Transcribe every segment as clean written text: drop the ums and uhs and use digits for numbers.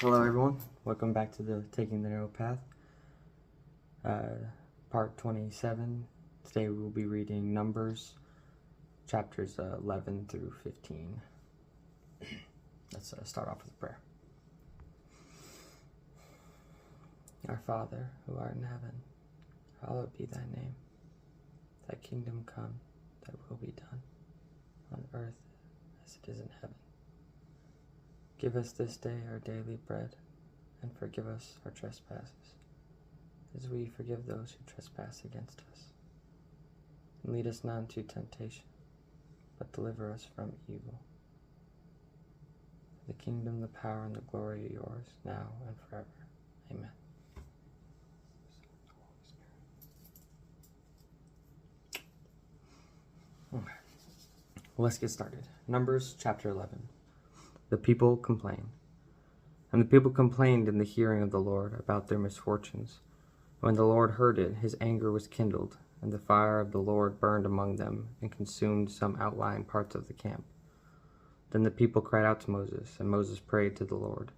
Hello everyone, welcome back to the Taking the Narrow Path, part 27. Today we will be reading Numbers, chapters 11 through 15. Let's start off with a prayer. Our Father, who art in heaven, hallowed be thy name. Thy kingdom come, thy will be done, on earth as it is in heaven. Give us this day our daily bread, and forgive us our trespasses, as we forgive those who trespass against us. And lead us not into temptation, but deliver us from evil. The kingdom, the power, and the glory are yours, now and forever. Amen. Okay. Let's get started. Numbers chapter 11. The people complain. And the people complained in the hearing of the Lord about their misfortunes. When the Lord heard it, his anger was kindled, and the fire of the Lord burned among them and consumed some outlying parts of the camp. Then the people cried out to Moses, and Moses prayed to the Lord.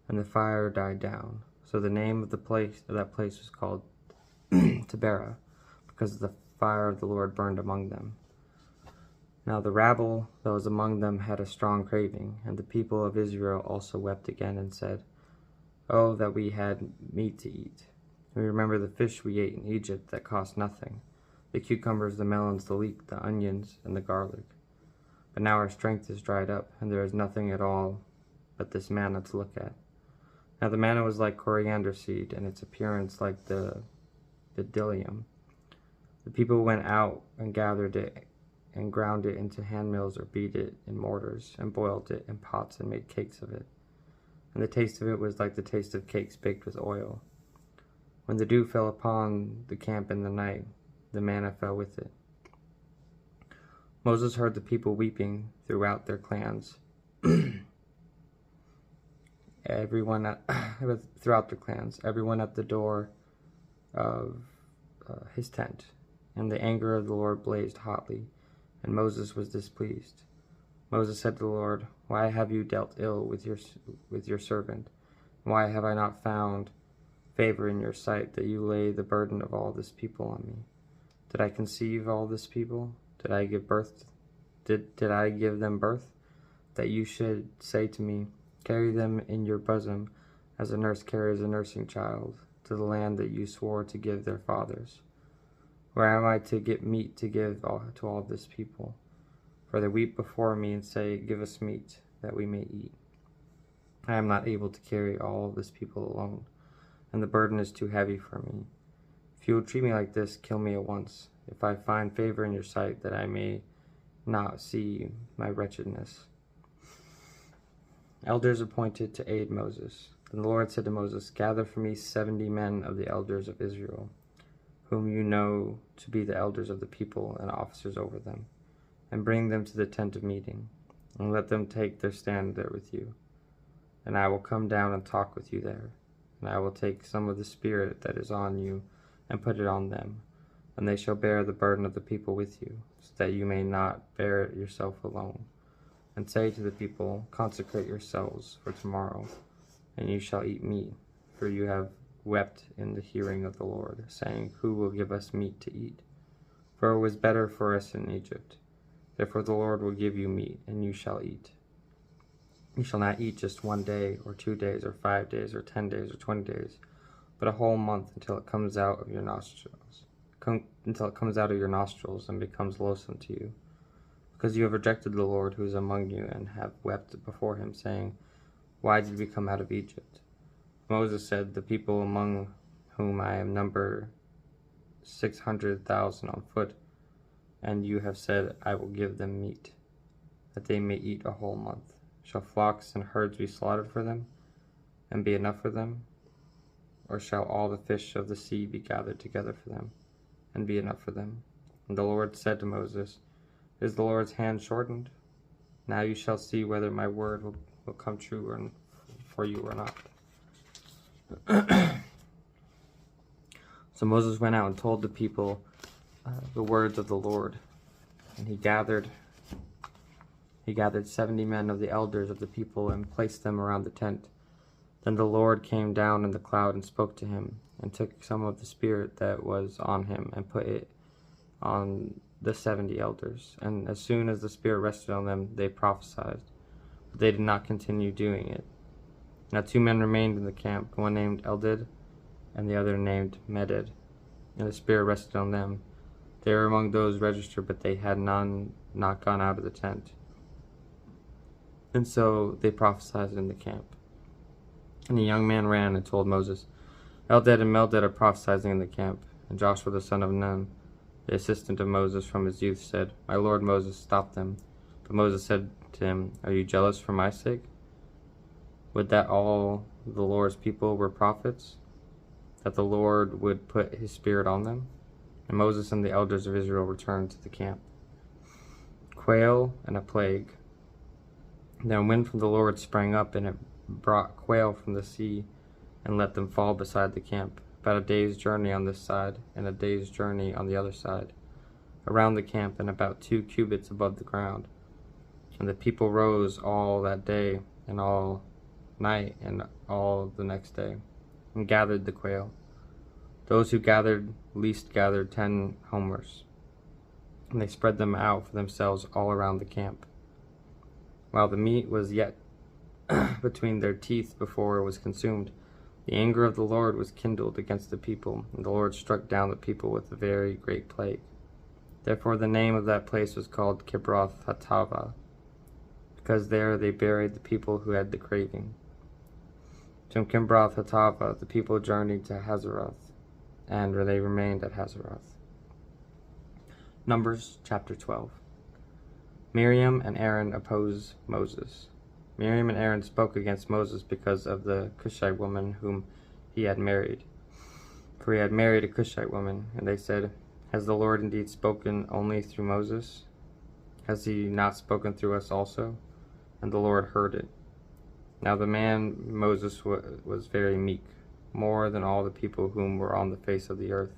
And the fire died down. So the name of that place was called Taberah, because the fire of the Lord burned among them. Now the rabble that was among them had a strong craving, and the people of Israel also wept again and said, "Oh, that we had meat to eat. We remember the fish we ate in Egypt that cost nothing, the cucumbers, the melons, the leek, the onions, and the garlic. But now our strength is dried up, and there is nothing at all but this manna to look at." Now the manna was like coriander seed, and its appearance like the bdellium. The people went out and gathered it, and ground it into handmills or beat it in mortars, and boiled it in pots and made cakes of it. And the taste of it was like the taste of cakes baked with oil. When the dew fell upon the camp in the night, the manna fell with it. Moses heard the people weeping throughout their clans, everyone at the door of his tent, and the anger of the Lord blazed hotly, and Moses was displeased. Moses said to the Lord, "Why have you dealt ill with your servant? Why have I not found favor in your sight, that you lay the burden of all this people on me? Did I conceive all this people? Did I give birth? Did I give them birth? That you should say to me, 'Carry them in your bosom, as a nurse carries a nursing child, to the land that you swore to give their fathers.' Where am I to get meat to give to all this people? For they weep before me and say, 'Give us meat, that we may eat.' I am not able to carry all this people alone, and the burden is too heavy for me. If you will treat me like this, kill me at once, if I find favor in your sight, that I may not see my wretchedness." Elders appointed to aid Moses. Then the Lord said to Moses, "Gather for me 70 men of the elders of Israel, whom you know to be the elders of the people and officers over them, and bring them to the tent of meeting, and let them take their stand there with you. And I will come down and talk with you there, and I will take some of the spirit that is on you and put it on them, and they shall bear the burden of the people with you, so that you may not bear it yourself alone. And say to the people, 'Consecrate yourselves for tomorrow, and you shall eat meat, for you have wept in the hearing of the Lord, saying, Who will give us meat to eat? For it was better for us in Egypt. Therefore the Lord will give you meat, and you shall eat. You shall not eat just 1 day, or 2 days, or 5 days, or 10 days, or 20 days, but a whole month, until it comes out of your nostrils, and becomes loathsome to you. Because you have rejected the Lord who is among you, and have wept before him, saying, Why did we come out of Egypt?' Moses said, 'The people among whom I am number 600,000 on foot, and you have said, I will give them meat, that they may eat a whole month. Shall flocks and herds be slaughtered for them, and be enough for them? Or shall all the fish of the sea be gathered together for them, and be enough for them?' And the Lord said to Moses, 'Is the Lord's hand shortened? Now you shall see whether my word will come true for you or not.' So Moses went out and told the people the words of the Lord, and he gathered 70 men of the elders of the people and placed them around the tent. Then the Lord came down in the cloud and spoke to him, and took some of the Spirit that was on him, and put it on the 70 elders. And as soon as the Spirit rested on them, they prophesied, but they did not continue doing it. Now 2 men remained in the camp, one named Eldad, and the other named Medad. And the Spirit rested on them. They were among those registered, but they had not gone out of the tent. And so they prophesied in the camp. And the young man ran and told Moses, Eldad and Medad are prophesying in the camp. And Joshua the son of Nun, the assistant of Moses from his youth, said, My lord Moses, stop them. But Moses said to him, Are you jealous for my sake? Would that all the Lord's people were prophets, that the Lord would put his Spirit on them? And Moses and the elders of Israel returned to the camp. Quail and a plague. Then a wind from the Lord sprang up, and it brought quail from the sea, and let them fall beside the camp, about a day's journey on this side, and a day's journey on the other side, around the camp, and about 2 cubits above the ground. And the people rose all that day, and all night, and all the next day, and gathered the quail. Those who gathered least gathered 10 homers, and they spread them out for themselves all around the camp. While the meat was yet between their teeth before it was consumed, the anger of the Lord was kindled against the people, and the Lord struck down the people with a very great plague. Therefore the name of that place was called Kibroth Hattaavah, because there they buried the people who had the craving. From Kibroth Hattaavah the people journeyed to Hazeroth, and they remained at Hazeroth. Numbers chapter 12. Miriam and Aaron oppose Moses. Miriam and Aaron spoke against Moses because of the Cushite woman whom he had married. For he had married a Cushite woman, and they said, Has the Lord indeed spoken only through Moses? Has he not spoken through us also? And the Lord heard it. Now the man Moses was very meek, more than all the people whom were on the face of the earth.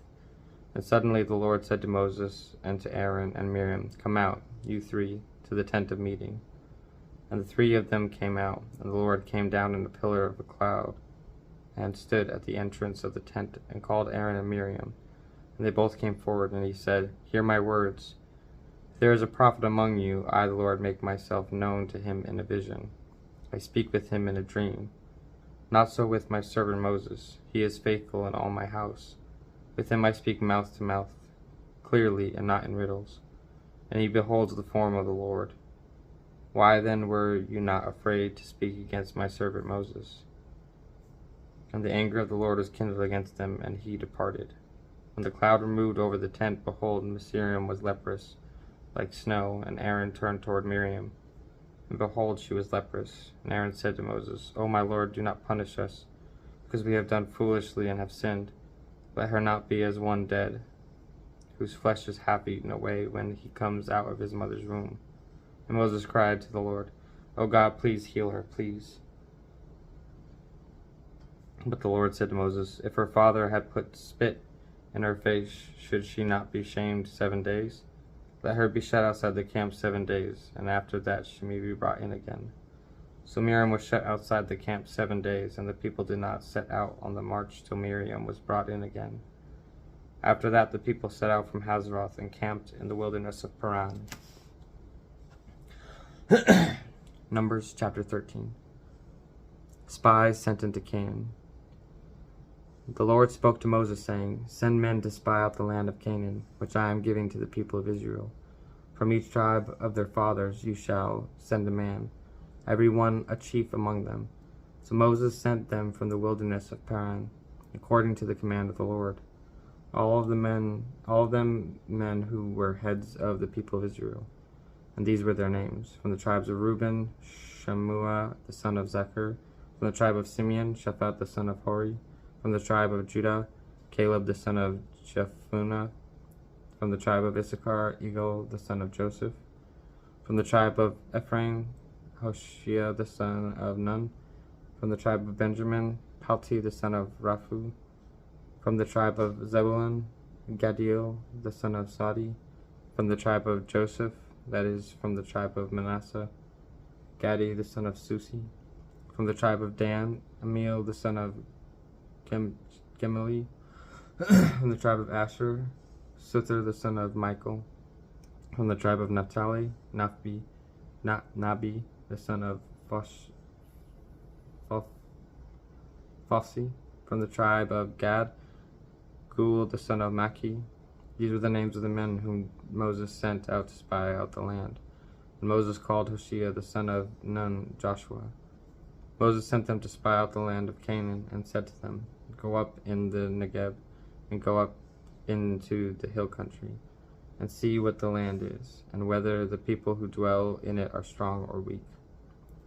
And suddenly the Lord said to Moses and to Aaron and Miriam, Come out, you 3, to the tent of meeting. And the 3 of them came out, and the Lord came down in a pillar of a cloud, and stood at the entrance of the tent, and called Aaron and Miriam. And they both came forward, and he said, Hear my words. If there is a prophet among you, I, the Lord, make myself known to him in a vision. I speak with him in a dream. Not so with my servant Moses. He is faithful in all my house. With him I speak mouth to mouth, clearly and not in riddles. And he beholds the form of the Lord. Why then were you not afraid to speak against my servant Moses? And the anger of the Lord was kindled against them, and he departed. When the cloud removed over the tent, behold, Miriam was leprous, like snow, and Aaron turned toward Miriam. And behold, she was leprous. And Aaron said to Moses, O my Lord, do not punish us, because we have done foolishly and have sinned. Let her not be as one dead, whose flesh is half eaten away when he comes out of his mother's womb. And Moses cried to the Lord, O God, please heal her, please. But the Lord said to Moses, If her father had put spit in her face, should she not be shamed 7 days? Let her be shut outside the camp 7 days, and after that she may be brought in again. So Miriam was shut outside the camp 7 days, and the people did not set out on the march till Miriam was brought in again. After that the people set out from Hazeroth and camped in the wilderness of Paran. Numbers chapter 13. Spies sent into Canaan. The Lord spoke to Moses, saying, Send men to spy out the land of Canaan, which I am giving to the people of Israel. From each tribe of their fathers you shall send a man, every one a chief among them. So Moses sent them from the wilderness of Paran, according to the command of the Lord. All of them men who were heads of the people of Israel. And these were their names. From the tribes of Reuben, Shammua the son of Zechar. From the tribe of Simeon, Shaphat the son of Hori. From the tribe of Judah, Caleb the son of Jephunneh. From the tribe of Issachar, Egal the son of Joseph. From the tribe of Ephraim, Hoshea the son of Nun. From the tribe of Benjamin, Palti the son of Raphu. From the tribe of Zebulun, Gadiel the son of Sadi. From the tribe of Joseph, that is, from the tribe of Manasseh, Gadi the son of Susi. From the tribe of Dan, Amiel the son of Gemali. From the tribe of Asher, Suther the son of Michael. From the tribe of Naphtali, Nabi the son of Phosi. From the tribe of Gad, Gul the son of Maki. These were the names of the men whom Moses sent out to spy out the land. And Moses called Hoshea the son of Nun Joshua. Moses sent them to spy out the land of Canaan, and said to them, Go up in the Negeb, and go up into the hill country, and see what the land is, and whether the people who dwell in it are strong or weak,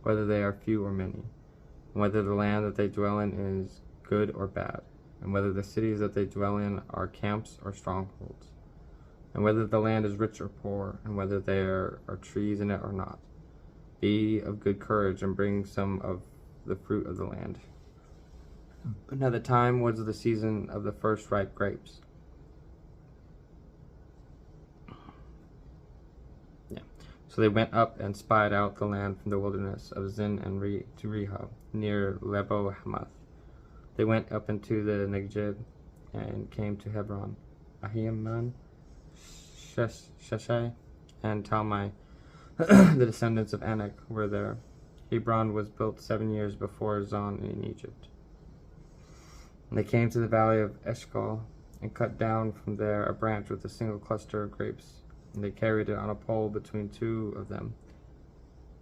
whether they are few or many, and whether the land that they dwell in is good or bad, and whether the cities that they dwell in are camps or strongholds, and whether the land is rich or poor, and whether there are trees in it or not. Be of good courage, and bring some of the fruit of the land. Now the time was the season of the first ripe grapes. So they went up and spied out the land from the wilderness of Zin and to Rehob, near Lebo Hamath. They went up into the Negeb and came to Hebron. Ahiman, Sheshai, and Talmai, the descendants of Anak, were there. Hebron was built 7 years before Zon in Egypt. And they came to the valley of Eshcol, and cut down from there a branch with a single cluster of grapes, and they carried it on a pole between two of them.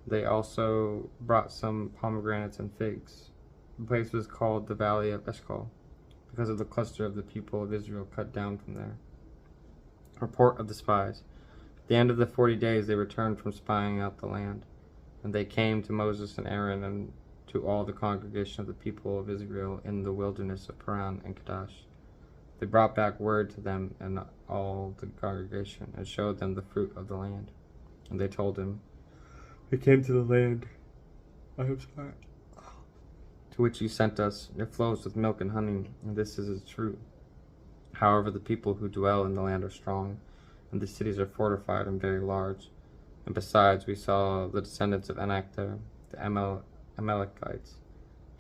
They also brought some pomegranates and figs. The place was called the Valley of Eshcol, because of the cluster of the people of Israel cut down from there. Report of the spies. At the end of the 40 days they returned from spying out the land, and they came to Moses and Aaron and to all the congregation of the people of Israel in the wilderness of Paran and Kadesh. They brought back word to them and all the congregation, and showed them the fruit of the land. And they told him, We came to the land to which you sent us. It flows with milk and honey, and this is true. However, the people who dwell in the land are strong, and the cities are fortified and very large. And besides, we saw the descendants of Anak there, the Amalekites,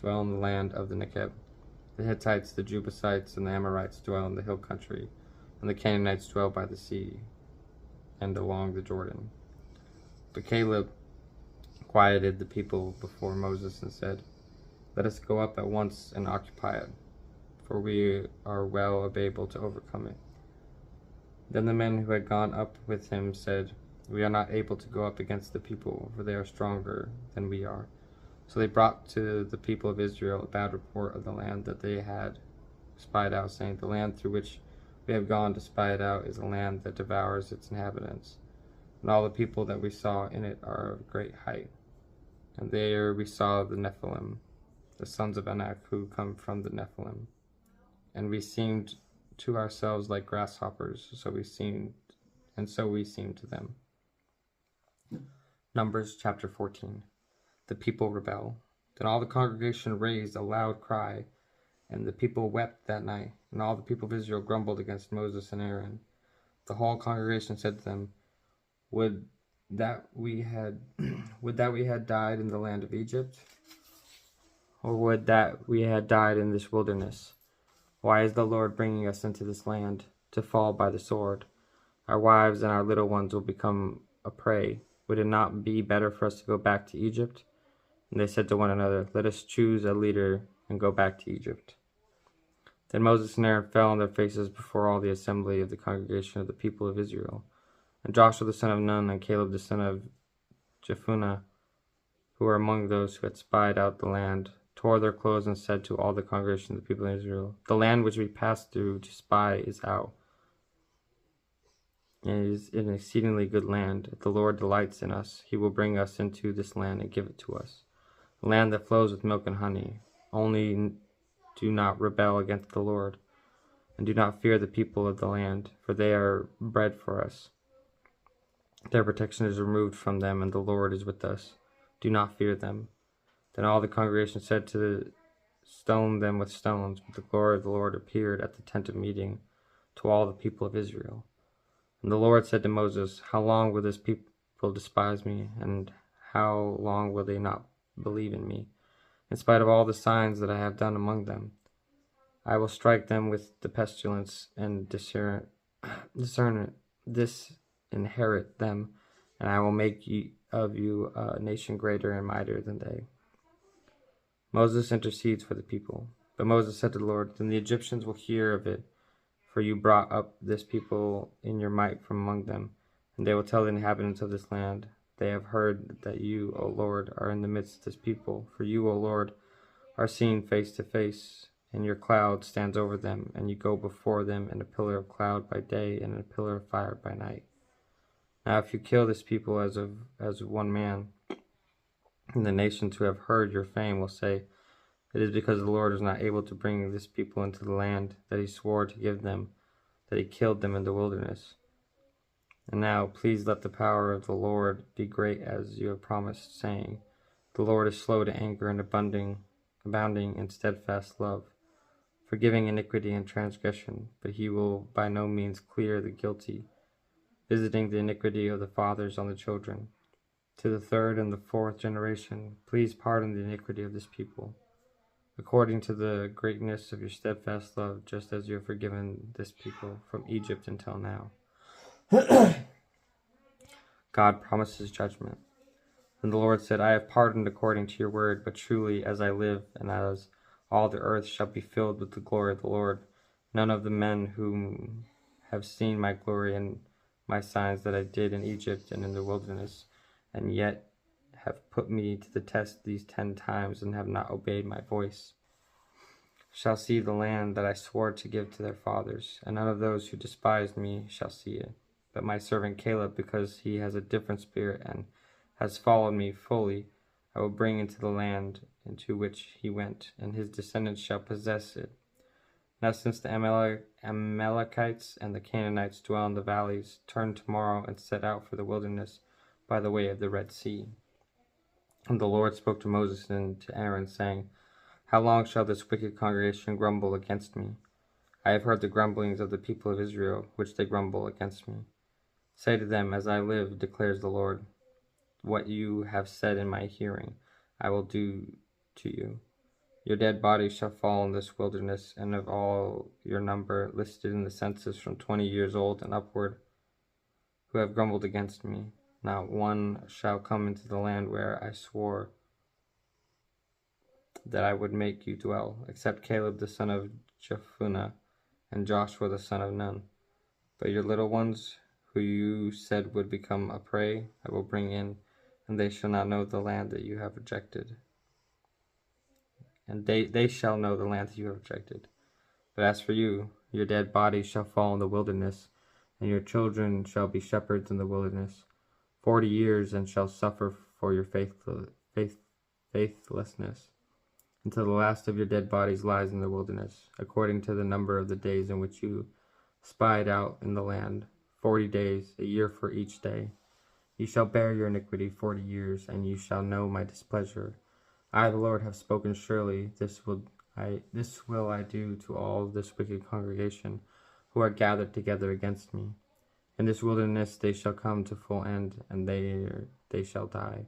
dwell in the land of the Negeb. The Hittites, the Jebusites, and the Amorites dwell in the hill country, and the Canaanites dwell by the sea and along the Jordan. But Caleb quieted the people before Moses and said, Let us go up at once and occupy it, for we are well able to overcome it. Then the men who had gone up with him said, We are not able to go up against the people, for they are stronger than we are. So they brought to the people of Israel a bad report of the land that they had spied out, saying, The land through which we have gone to spy it out is a land that devours its inhabitants, and all the people that we saw in it are of great height. And there we saw the Nephilim, the sons of Anak, who come from the Nephilim. And we seemed to ourselves like grasshoppers, so we seemed to them. Numbers chapter 14. The people rebel. Then all the congregation raised a loud cry, and the people wept that night. And all the people of Israel grumbled against Moses and Aaron. The whole congregation said to them, Would that we had died in the land of Egypt, or would that we had died in this wilderness? Why is the Lord bringing us into this land to fall by the sword? Our wives and our little ones will become a prey. Would it not be better for us to go back to Egypt? And they said to one another, Let us choose a leader and go back to Egypt. Then Moses and Aaron fell on their faces before all the assembly of the congregation of the people of Israel. And Joshua the son of Nun and Caleb the son of Jephunneh, who were among those who had spied out the land, tore their clothes and said to all the congregation of the people of Israel, The land which we passed through to spy is out. It is an exceedingly good land. If the Lord delights in us, he will bring us into this land and give it to us, a land that flows with milk and honey. Only do not rebel against the Lord, and do not fear the people of the land, for they are bread for us. Their protection is removed from them, and the Lord is with us. Do not fear them. Then all the congregation said to stone them with stones, but the glory of the Lord appeared at the tent of meeting to all the people of Israel. And the Lord said to Moses, How long will this people despise me, and how long will they not believe in me? in spite of all the signs that I have done among them. I will strike them with the pestilence and disinherit them, and I will make of you a nation greater and mightier than they. Moses intercedes for the people. But Moses said to the Lord, then the Egyptians will hear of it, for you brought up this people in your might from among them, and they will tell the inhabitants of this land, they have heard that you, O Lord, are in the midst of this people, for you, O Lord, are seen face to face, and your cloud stands over them, and you go before them in a pillar of cloud by day and in a pillar of fire by night. Now if you kill this people as one man, and the nations who have heard your fame will say, it is because the Lord is not able to bring this people into the land that he swore to give them, that he killed them in the wilderness. And now please let the power of the Lord be great as you have promised, saying, the Lord is slow to anger and abounding in steadfast love, forgiving iniquity and transgression, but he will by no means clear the guilty, visiting the iniquity of the fathers on the children. To the third and the fourth generation, please pardon the iniquity of this people, according to the greatness of your steadfast love, just as you have forgiven this people from Egypt until now. God promises judgment. And the Lord said, I have pardoned according to your word, but truly as I live, and as all the earth shall be filled with the glory of the Lord, none of the men whom have seen my glory and my signs that I did in Egypt and in the wilderness, and yet have put me to the test these 10 times and have not obeyed my voice, shall see the land that I swore to give to their fathers, and none of those who despised me shall see it. But my servant Caleb, because he has a different spirit and has followed me fully, I will bring into the land into which he went, and his descendants shall possess it. Now since the Amalekites and the Canaanites dwell in the valleys, turn tomorrow and set out for the wilderness by the way of the Red Sea. And the Lord spoke to Moses and to Aaron, saying, how long shall this wicked congregation grumble against me? I have heard the grumblings of the people of Israel, which they grumble against me. Say to them, as I live, declares the Lord, what you have said in my hearing, I will do to you. Your dead bodies shall fall in this wilderness, and of all your number listed in the census from 20 years old and upward, who have grumbled against me, not one shall come into the land where I swore that I would make you dwell, except Caleb the son of Jephunneh and Joshua the son of Nun. But your little ones, who you said would become a prey, I will bring in, and they shall not know the land that you have rejected. And they shall know the land that you have rejected. But as for you, your dead bodies shall fall in the wilderness, and your children shall be shepherds in the wilderness 40 years, and shall suffer for your faithlessness, until the last of your dead bodies lies in the wilderness, according to the number of the days in which you spied out in the land, 40 days, a year for each day. You shall bear your iniquity 40 years, and you shall know my displeasure. I, the Lord, have spoken. Surely this will I do to all this wicked congregation who are gathered together against me. In this wilderness they shall come to full end, and they shall die.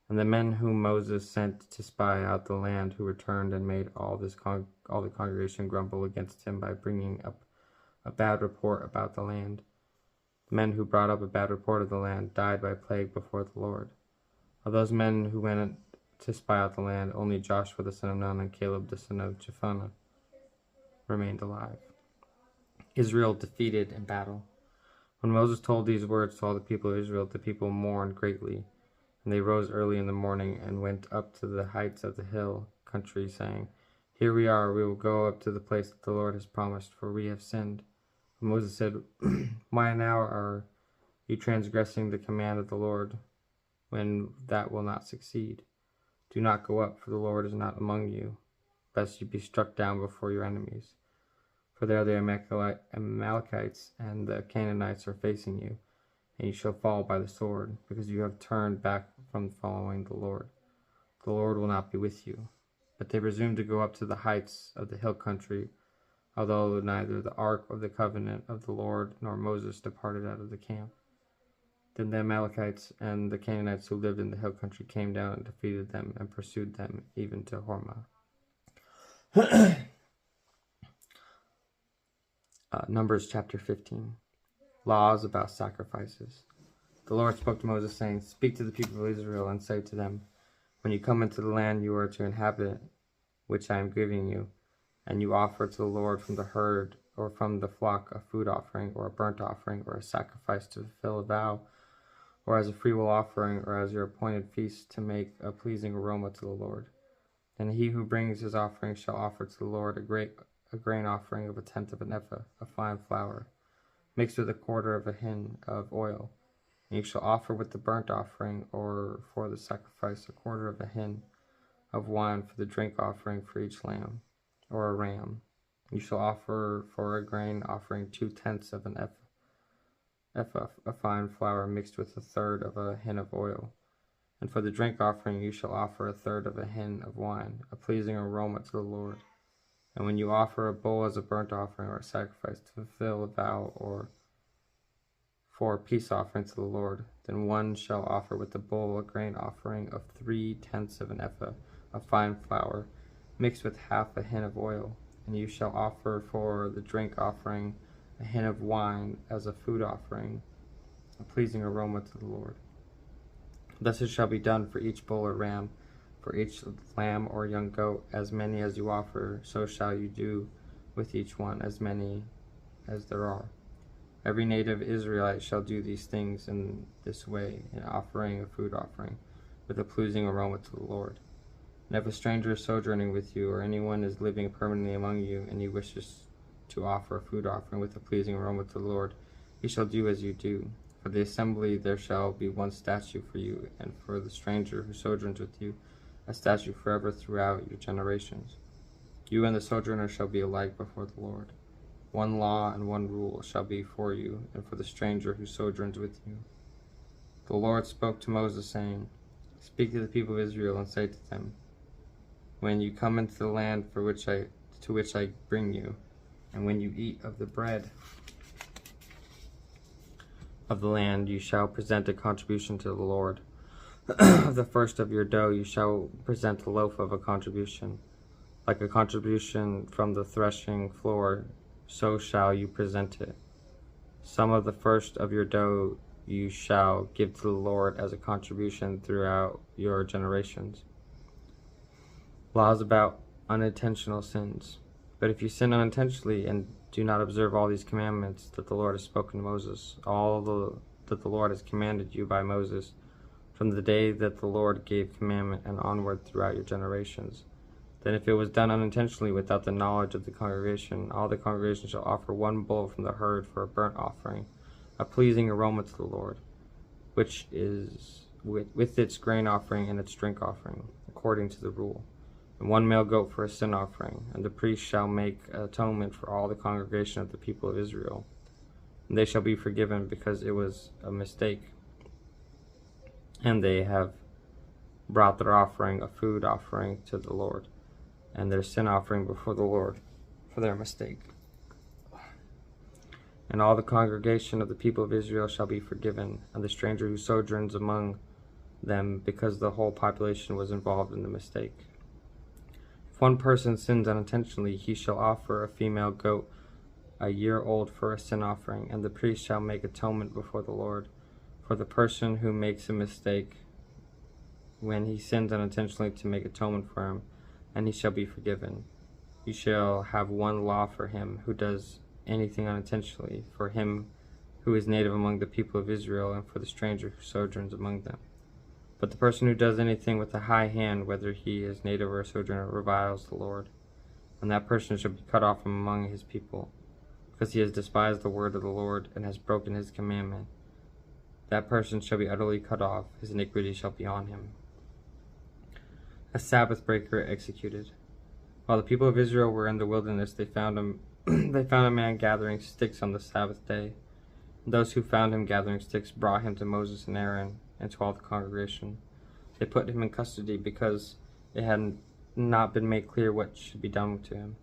And the men whom Moses sent to spy out the land, who returned and made all the congregation grumble against him by bringing up a bad report about the land. The men who brought up a bad report of the land died by plague before the Lord. Of those men who went to spy out the land, only Joshua the son of Nun and Caleb the son of Jephunneh remained alive. Israel defeated in battle. When Moses told these words to all the people of Israel, the people mourned greatly. And they rose early in the morning and went up to the heights of the hill country, saying, here we are, we will go up to the place that the Lord has promised, for we have sinned. And Moses said, why now are you transgressing the command of the Lord, when that will not succeed? Do not go up, for the Lord is not among you, lest you be struck down before your enemies. For there the Amalekites and the Canaanites are facing you, and you shall fall by the sword, because you have turned back from following the Lord. The Lord will not be with you. But they presumed to go up to the heights of the hill country, although neither the ark of the covenant of the Lord nor Moses departed out of the camp. Then the Amalekites and the Canaanites who lived in the hill country came down and defeated them and pursued them even to Hormah. Numbers chapter 15. Laws about sacrifices. The Lord spoke to Moses, saying, Speak to the people of Israel and say to them, When you come into the land you are to inhabit, which I am giving you, and you offer to the Lord from the herd or from the flock a food offering or a burnt offering or a sacrifice to fulfill a vow, or as a freewill offering or as your appointed feast to make a pleasing aroma to the Lord. And he who brings his offering shall offer to the Lord a grain offering of 1/10 of an ephah of fine flour, mixed with 1/4 of a hin of oil. And you shall offer with the burnt offering or for the sacrifice 1/4 of a hin of wine for the drink offering for each lamb or a ram. You shall offer for a grain offering 2/10 of an ephah of fine flour mixed with 1/3 of a hin of oil. And for the drink offering you shall offer 1/3 of a hin of wine, a pleasing aroma to the Lord. And when you offer a bull as a burnt offering or a sacrifice to fulfill a vow or for a peace offering to the Lord, then one shall offer with the bull a grain offering of 3/10 of an ephah of fine flour mixed with 1/2 a hin of oil. And you shall offer for the drink offering a hin of wine as a food offering, a pleasing aroma to the Lord. Thus it shall be done for each bull or ram, for each lamb or young goat, as many as you offer, so shall you do with each one, as many as there are. Every native Israelite shall do these things in this way, in offering a food offering, with a pleasing aroma to the Lord. And if a stranger is sojourning with you, or anyone is living permanently among you, and he wishes to offer a food offering with a pleasing aroma to the Lord, he shall do as you do. For the assembly there shall be one statute for you, and for the stranger who sojourns with you, a statute forever throughout your generations. You and the sojourner shall be alike before the Lord. One law and one rule shall be for you, and for the stranger who sojourns with you. The Lord spoke to Moses, saying, Speak to the people of Israel and say to them, When you come into the land to which I bring you, and when you eat of the bread of the land, you shall present a contribution to the Lord. Of the first of your dough you shall present a loaf of a contribution, like a contribution from the threshing floor, so shall you present it. Some of the first of your dough you shall give to the Lord as a contribution throughout your generations. Laws about unintentional sins. But if you sin unintentionally and do not observe all these commandments that the Lord has spoken to Moses, that the Lord has commanded you by Moses, from the day that the Lord gave commandment and onward throughout your generations, then if it was done unintentionally without the knowledge of the congregation, all the congregation shall offer one bull from the herd for a burnt offering, a pleasing aroma to the Lord, which is with its grain offering and its drink offering, according to the rule, and one male goat for a sin offering. And the priest shall make atonement for all the congregation of the people of Israel, and they shall be forgiven because it was a mistake, and they have brought their offering, a food offering, to the Lord, and their sin offering before the Lord for their mistake. And all the congregation of the people of Israel shall be forgiven, and the stranger who sojourns among them, because the whole population was involved in the mistake. If one person sins unintentionally, he shall offer a female goat a year old for a sin offering, and the priest shall make atonement before the Lord for the person who makes a mistake when he sins unintentionally, to make atonement for him, and he shall be forgiven. You shall have one law for him who does anything unintentionally, for him who is native among the people of Israel, and for the stranger who sojourns among them. But the person who does anything with a high hand, whether he is native or a sojourner, reviles the Lord, and that person shall be cut off from among his people, because he has despised the word of the Lord and has broken his commandment. That person shall be utterly cut off, his iniquity shall be on him. A Sabbath breaker executed. While the people of Israel were in the wilderness, they found a man gathering sticks on the Sabbath day. And those who found him gathering sticks brought him to Moses and Aaron and to all the congregation. They put him in custody because it had not been made clear what should be done to him.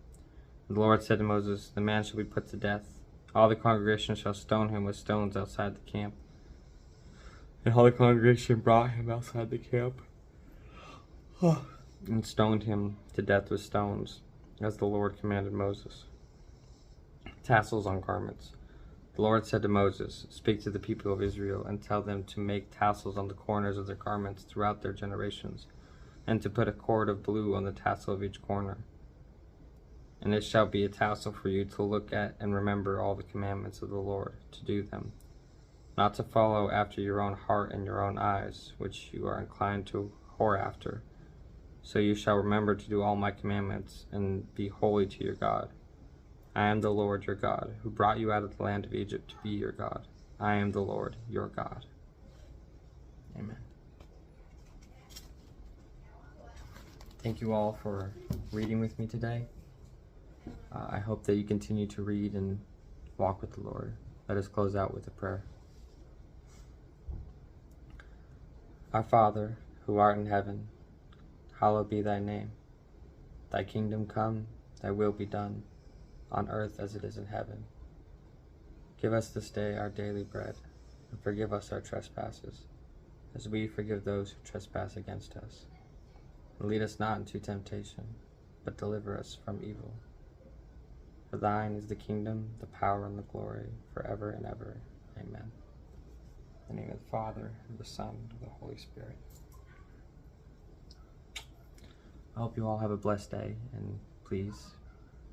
And the Lord said to Moses, The man shall be put to death. All the congregation shall stone him with stones outside the camp. And all the congregation brought him outside the camp and stoned him to death with stones, as the Lord commanded Moses. Tassels on garments. The Lord said to Moses, "Speak to the people of Israel and tell them to make tassels on the corners of their garments throughout their generations, and to put a cord of blue on the tassel of each corner. And it shall be a tassel for you to look at and remember all the commandments of the Lord, to do them, not to follow after your own heart and your own eyes, which you are inclined to whore after. So you shall remember to do all my commandments, and be holy to your God. I am the Lord your God, who brought you out of the land of Egypt to be your God. I am the Lord your God." Amen. Thank you all for reading with me today. I hope that you continue to read and walk with the Lord. Let us close out with a prayer. Our Father, who art in heaven, hallowed be thy name. Thy kingdom come, thy will be done, on earth as it is in heaven. Give us this day our daily bread, and forgive us our trespasses, as we forgive those who trespass against us. And lead us not into temptation, but deliver us from evil. For thine is the kingdom, the power, and the glory, forever and ever. Amen. In the name of the Father, and the Son, and the Holy Spirit. I hope you all have a blessed day, and please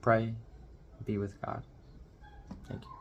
pray, be with God. Thank you.